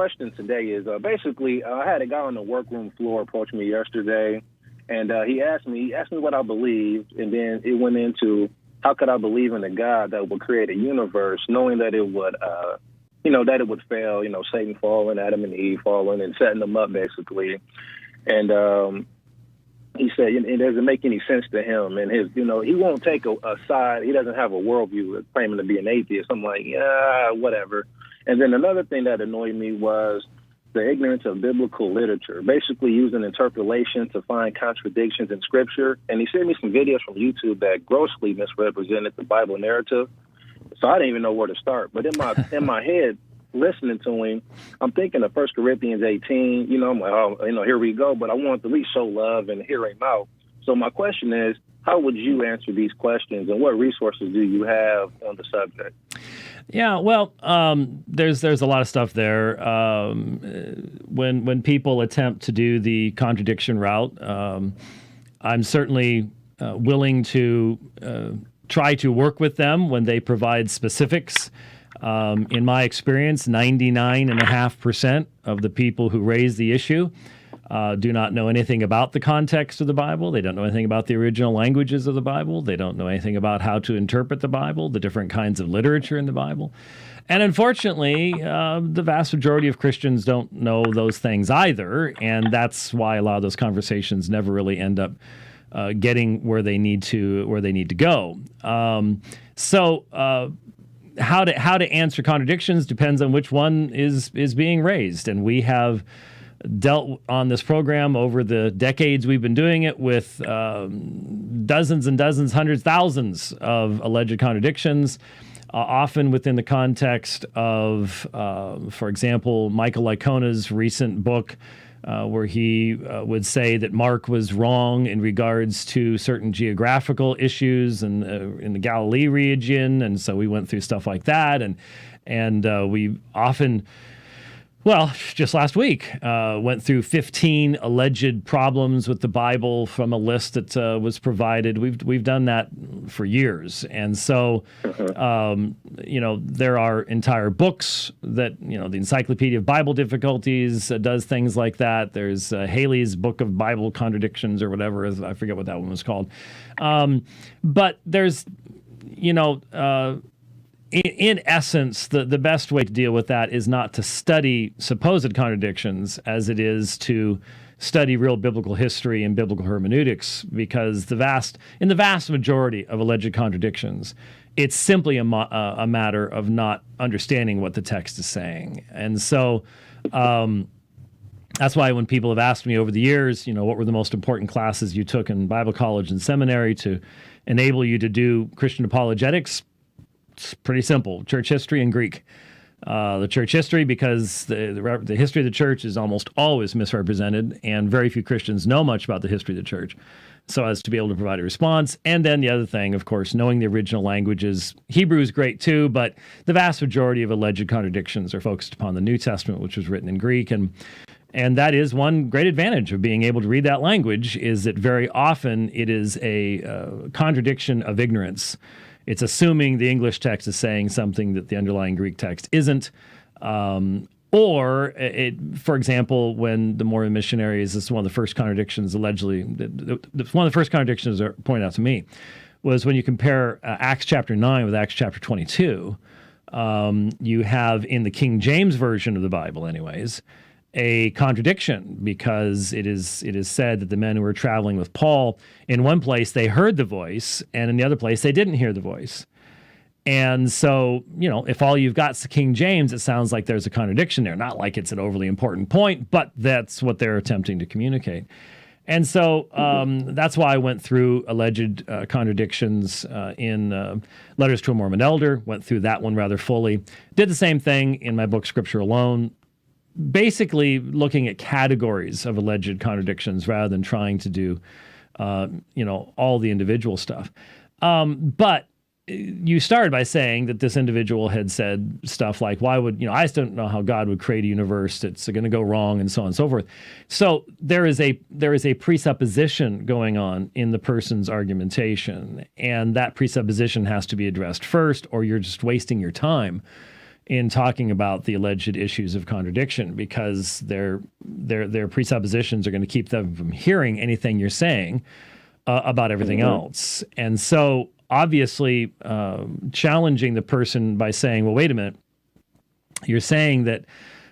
question today is basically I had a guy on the workroom floor approach me yesterday, and he asked me what I believed, and then it went into how could I believe in a God that would create a universe knowing that it would that it would fail, Satan falling, Adam and Eve falling, and setting them up basically, and he said it doesn't make any sense to him, and he won't take a side. He doesn't have a worldview claiming to be an atheist. I'm like, yeah, whatever. And then another thing that annoyed me was the ignorance of biblical literature, basically using interpolation to find contradictions in scripture. And he sent me some videos from YouTube that grossly misrepresented the Bible narrative. So I didn't even know where to start. But in my head, listening to him, I'm thinking of 1 Corinthians 18. I'm like, oh, here we go. But I want to at least show love and hear him out. So my question is, how would you answer these questions, and what resources do you have on the subject? Yeah, well, there's a lot of stuff there. When people attempt to do the contradiction route, I'm certainly willing to try to work with them when they provide specifics. In my experience, 99.5% of the people who raise the issue do not know anything about the context of the Bible. They don't know anything about the original languages of the Bible. They don't know anything about how to interpret the Bible, the different kinds of literature in the Bible. And unfortunately, the vast majority of Christians don't know those things either, and that's why a lot of those conversations never really end up getting where they need to go. So how to answer contradictions depends on which one is being raised, and we have dealt on this program over the decades we've been doing it with dozens and dozens, hundreds, thousands of alleged contradictions, often within the context of, for example, Michael Licona's recent book where he would say that Mark was wrong in regards to certain geographical issues and in the Galilee region, and so we went through stuff like that, and we often. Well, just last week, went through 15 alleged problems with the Bible from a list that was provided. We've done that for years, and so there are entire books that the Encyclopedia of Bible Difficulties does things like that. There's Haley's Book of Bible Contradictions or whatever. I forget what that one was called, but there's In essence, the best way to deal with that is not to study supposed contradictions as it is to study real biblical history and biblical hermeneutics, because in the vast majority of alleged contradictions, it's simply a matter of not understanding what the text is saying. And so that's why when people have asked me over the years, what were the most important classes you took in Bible college and seminary to enable you to do Christian apologetics, it's pretty simple: church history and Greek. The church history, because the history of the church is almost always misrepresented, and very few Christians know much about the history of the church, so as to be able to provide a response. And then the other thing, of course, knowing the original languages. Hebrew is great too, but the vast majority of alleged contradictions are focused upon the New Testament, which was written in Greek, and that is one great advantage of being able to read that language, is that very often it is a contradiction of ignorance. It's assuming the English text is saying something that the underlying Greek text isn't. For example, when the Mormon missionaries, this is one of the first contradictions allegedly, one of the first contradictions that are pointed out to me, was when you compare Acts chapter 9 with Acts chapter 22, you have in the King James Version of the Bible anyways, a contradiction, because it is said that the men who were traveling with Paul, in one place they heard the voice, and in the other place they didn't hear the voice. And so, if all you've got is the King James, it sounds like there's a contradiction there. Not like it's an overly important point, but that's what they're attempting to communicate. And so that's why I went through alleged contradictions in Letters to a Mormon Elder, went through that one rather fully. Did the same thing in my book, Scripture Alone, basically looking at categories of alleged contradictions rather than trying to do, all the individual stuff. But you started by saying that this individual had said stuff like, why would, I just don't know how God would create a universe that's going to go wrong, and so on and so forth. So there is a presupposition going on in the person's argumentation, and that presupposition has to be addressed first, or you're just wasting your time in talking about the alleged issues of contradiction, because their presuppositions are going to keep them from hearing anything you're saying about everything else. And so obviously challenging the person by saying, well, wait a minute, you're saying that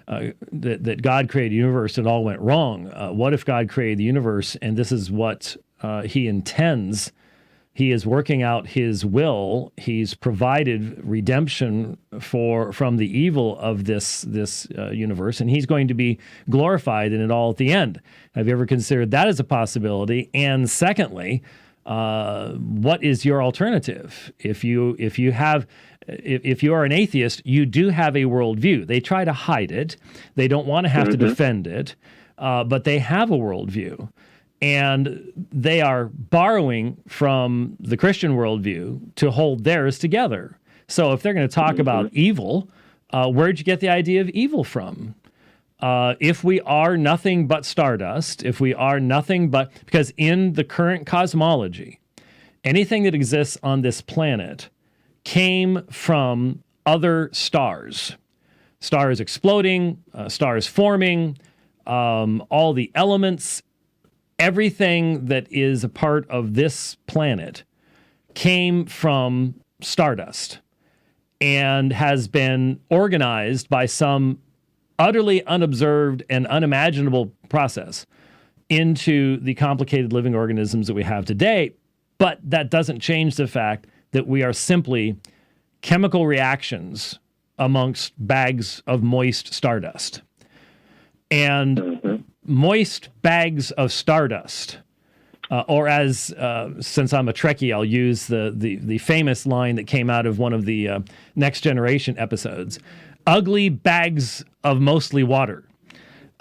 that God created the universe and it all went wrong. What if God created the universe and this is what he intends? He is working out his will. He's provided redemption from the evil of this universe, and he's going to be glorified in it all at the end. Have you ever considered that as a possibility? And secondly, what is your alternative? If you are an atheist, you do have a worldview. They try to hide it. They don't want to have to defend it, but they have a worldview. And they are borrowing from the Christian worldview to hold theirs together. So if they're going to talk about evil, where'd you get the idea of evil from? If we are nothing but stardust, if we are nothing but, because in the current cosmology, anything that exists on this planet came from other stars. Stars exploding, stars forming, all the elements. Everything that is a part of this planet came from stardust and has been organized by some utterly unobserved and unimaginable process into the complicated living organisms that we have today. But that doesn't change the fact that we are simply chemical reactions amongst bags of moist stardust. And moist bags of stardust, or as since I'm a Trekkie, I'll use the famous line that came out of one of the Next Generation episodes: ugly bags of mostly water.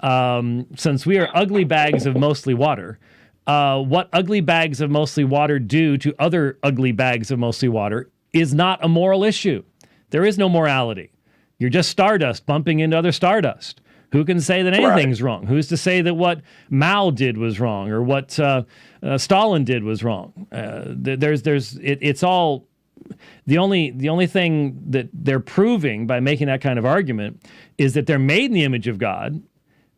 Since we are ugly bags of mostly water, what ugly bags of mostly water do to other ugly bags of mostly water is not a moral issue. There is no morality. You're just stardust bumping into other stardust. Who can say that anything's wrong? Who's to say that what Mao did was wrong or what Stalin did was wrong? It's all the only thing that they're proving by making that kind of argument is that they're made in the image of God.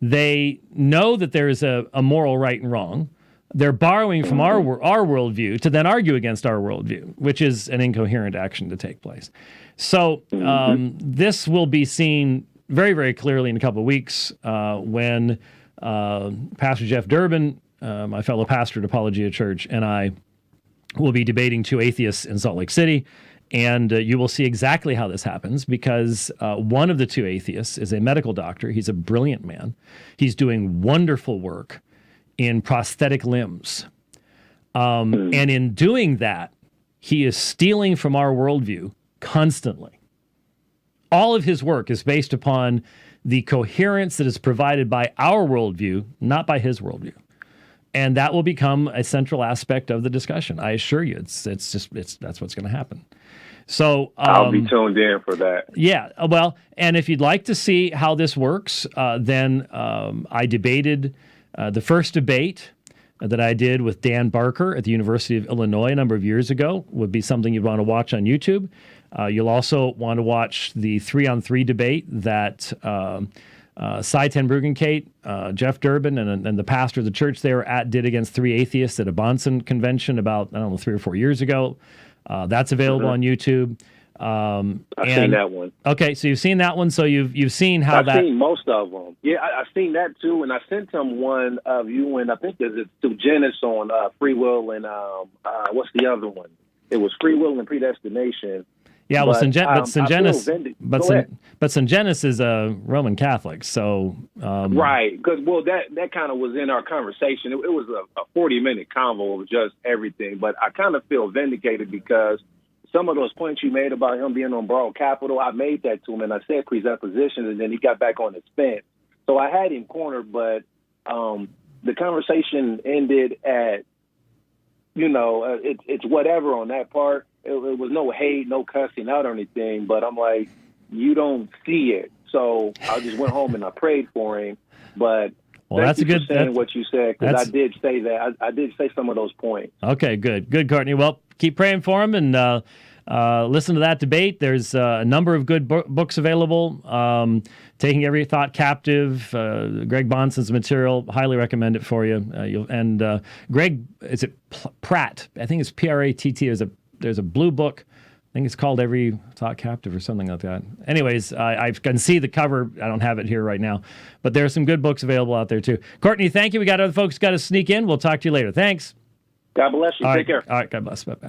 They know that there is a moral right and wrong. They're borrowing from our worldview to then argue against our worldview, which is an incoherent action to take place. So this will be seen very, very clearly in a couple of weeks when Pastor Jeff Durbin, my fellow pastor at Apologia Church, and I will be debating two atheists in Salt Lake City. And you will see exactly how this happens, because one of the two atheists is a medical doctor. He's a brilliant man. He's doing wonderful work in prosthetic limbs. And in doing that, he is stealing from our worldview constantly. All of his work is based upon the coherence that is provided by our worldview, not by his worldview. And that will become a central aspect of the discussion. I assure you, that's what's going to happen. So I'll be tuned in for that. Yeah, well, and if you'd like to see how this works, then I debated the first debate that I did with Dan Barker at the University of Illinois a number of years ago. Would be something you'd want to watch on YouTube. You'll also want to watch the 3-on-3 debate that Cy Ten Bruggencate, Jeff Durbin, and the pastor of the church they were at did against three atheists at a Bonson convention about, 3 or 4 years ago. That's available on YouTube. I've seen that one. Okay, so you've seen that one. So you've seen how I've seen most of them. Yeah, I've seen that too, and I sent him one of you and I think there's a Genesis on free will and what's the other one? It was free will and predestination. Yeah, well, Syngenis is a Roman Catholic, so right. Because that kind of was in our conversation. It was a 40-minute convo of just everything, but I kind of feel vindicated because some of those points you made about him being on borrowed capital, I made that to him, and I said presuppositions, and then he got back on his fence. So I had him cornered, but the conversation ended at, it's whatever on that part. It was no hate, no cussing out or anything, but I'm like, you don't see it. So I just went home and I prayed for him. But that's for saying what you said, because I did say that. I did say some of those points. Okay, good, Courtney. Well, keep praying for him, and Listen to that debate. There's a number of good books available. Taking Every Thought Captive, Greg Bonson's material. Highly recommend it for you. Greg, is it Pratt? I think it's Pratt. There's a blue book. I think it's called Every Thought Captive or something like that. Anyways, I can see the cover. I don't have it here right now. But there are some good books available out there, too. Courtney, thank you. We got other folks got to sneak in. We'll talk to you later. Thanks. God bless you. Take care. All right. God bless. Bye-bye.